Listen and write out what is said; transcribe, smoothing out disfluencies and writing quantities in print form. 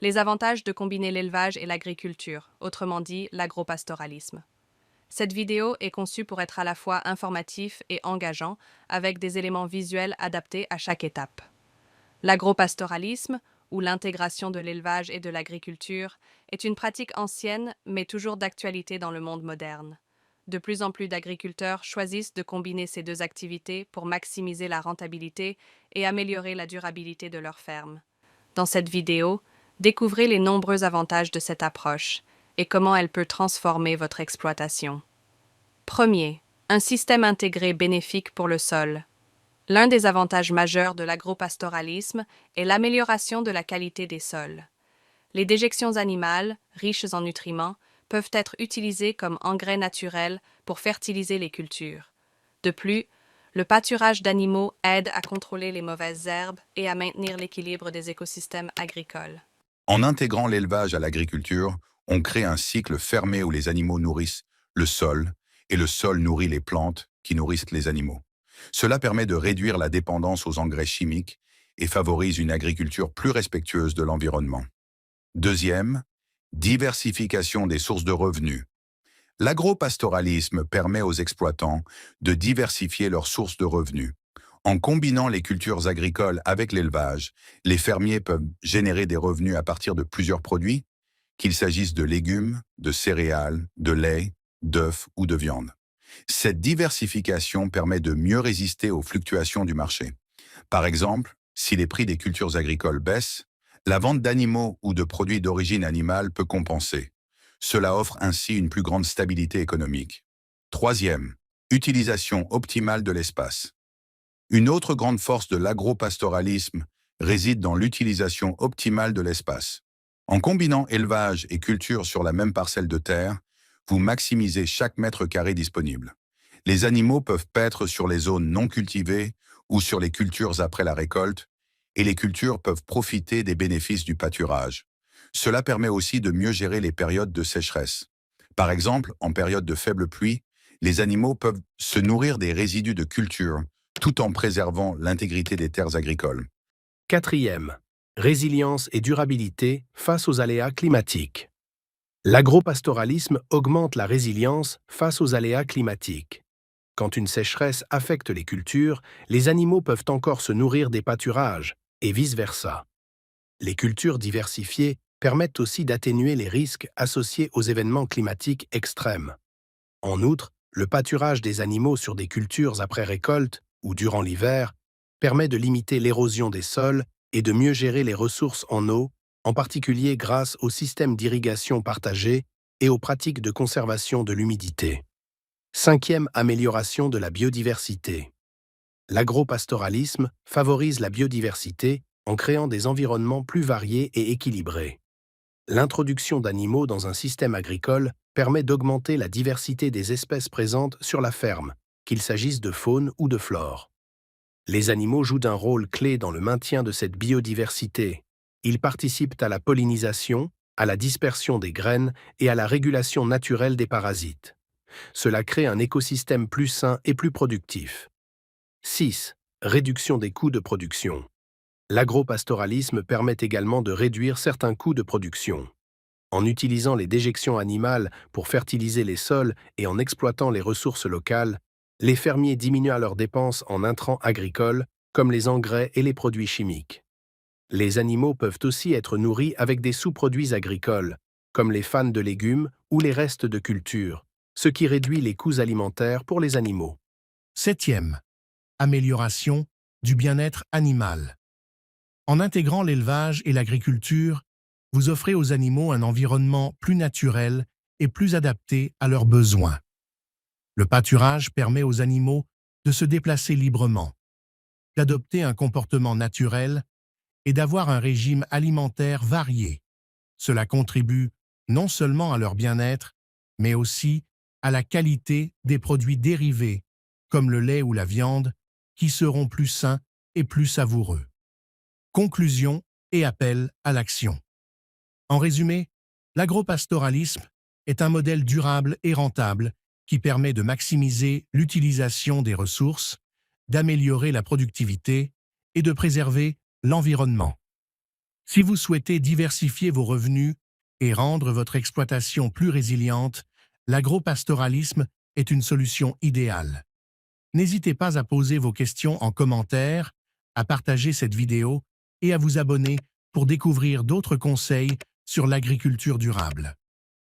Les avantages de combiner l'élevage et l'agriculture, autrement dit l'agropastoralisme. Cette vidéo est conçue pour être à la fois informatif et engageant, avec des éléments visuels adaptés à chaque étape. L'agropastoralisme, ou l'intégration de l'élevage et de l'agriculture, est une pratique ancienne mais toujours d'actualité dans le monde moderne. De plus en plus d'agriculteurs choisissent de combiner ces deux activités pour maximiser la rentabilité et améliorer la durabilité de leur ferme. Dans cette vidéo, découvrez les nombreux avantages de cette approche et comment elle peut transformer votre exploitation. Premier, un système intégré bénéfique pour le sol. L'un des avantages majeurs de l'agropastoralisme est l'amélioration de la qualité des sols. Les déjections animales, riches en nutriments, peuvent être utilisées comme engrais naturels pour fertiliser les cultures. De plus, le pâturage d'animaux aide à contrôler les mauvaises herbes et à maintenir l'équilibre des écosystèmes agricoles. En intégrant l'élevage à l'agriculture, on crée un cycle fermé où les animaux nourrissent le sol et le sol nourrit les plantes qui nourrissent les animaux. Cela permet de réduire la dépendance aux engrais chimiques et favorise une agriculture plus respectueuse de l'environnement. Deuxième, diversification des sources de revenus. L'agropastoralisme permet aux exploitants de diversifier leurs sources de revenus. En combinant les cultures agricoles avec l'élevage, les fermiers peuvent générer des revenus à partir de plusieurs produits, qu'il s'agisse de légumes, de céréales, de lait, d'œufs ou de viande. Cette diversification permet de mieux résister aux fluctuations du marché. Par exemple, si les prix des cultures agricoles baissent, la vente d'animaux ou de produits d'origine animale peut compenser. Cela offre ainsi une plus grande stabilité économique. Troisième, utilisation optimale de l'espace. Une autre grande force de l'agropastoralisme réside dans l'utilisation optimale de l'espace. En combinant élevage et culture sur la même parcelle de terre, vous maximisez chaque mètre carré disponible. Les animaux peuvent paître sur les zones non cultivées ou sur les cultures après la récolte, et les cultures peuvent profiter des bénéfices du pâturage. Cela permet aussi de mieux gérer les périodes de sécheresse. Par exemple, en période de faible pluie, les animaux peuvent se nourrir des résidus de culture tout en préservant l'intégrité des terres agricoles. Quatrième, résilience et durabilité face aux aléas climatiques. L'agropastoralisme augmente la résilience face aux aléas climatiques. Quand une sécheresse affecte les cultures, les animaux peuvent encore se nourrir des pâturages, et vice-versa. Les cultures diversifiées permettent aussi d'atténuer les risques associés aux événements climatiques extrêmes. En outre, le pâturage des animaux sur des cultures après récolte ou durant l'hiver permet de limiter l'érosion des sols et de mieux gérer les ressources en eau, en particulier grâce aux systèmes d'irrigation partagés et aux pratiques de conservation de l'humidité. Cinquième amélioration de la biodiversité. L'agropastoralisme favorise la biodiversité en créant des environnements plus variés et équilibrés. L'introduction d'animaux dans un système agricole permet d'augmenter la diversité des espèces présentes sur la ferme, qu'il s'agisse de faune ou de flore. Les animaux jouent un rôle clé dans le maintien de cette biodiversité. Ils participent à la pollinisation, à la dispersion des graines et à la régulation naturelle des parasites. Cela crée un écosystème plus sain et plus productif. 6. Réduction des coûts de production. L'agropastoralisme permet également de réduire certains coûts de production. En utilisant les déjections animales pour fertiliser les sols et en exploitant les ressources locales, les fermiers diminuent leurs dépenses en intrants agricoles, comme les engrais et les produits chimiques. Les animaux peuvent aussi être nourris avec des sous-produits agricoles, comme les fanes de légumes ou les restes de culture, ce qui réduit les coûts alimentaires pour les animaux. Septième, amélioration du bien-être animal. En intégrant l'élevage et l'agriculture, vous offrez aux animaux un environnement plus naturel et plus adapté à leurs besoins. Le pâturage permet aux animaux de se déplacer librement, d'adopter un comportement naturel et d'avoir un régime alimentaire varié. Cela contribue non seulement à leur bien-être, mais aussi à la qualité des produits dérivés, comme le lait ou la viande, qui seront plus sains et plus savoureux. Conclusion et appel à l'action. En résumé, l'agropastoralisme est un modèle durable et rentable qui permet de maximiser l'utilisation des ressources, d'améliorer la productivité et de préserver l'environnement. Si vous souhaitez diversifier vos revenus et rendre votre exploitation plus résiliente, l'agropastoralisme est une solution idéale. N'hésitez pas à poser vos questions en commentaire, à partager cette vidéo et à vous abonner pour découvrir d'autres conseils sur l'agriculture durable.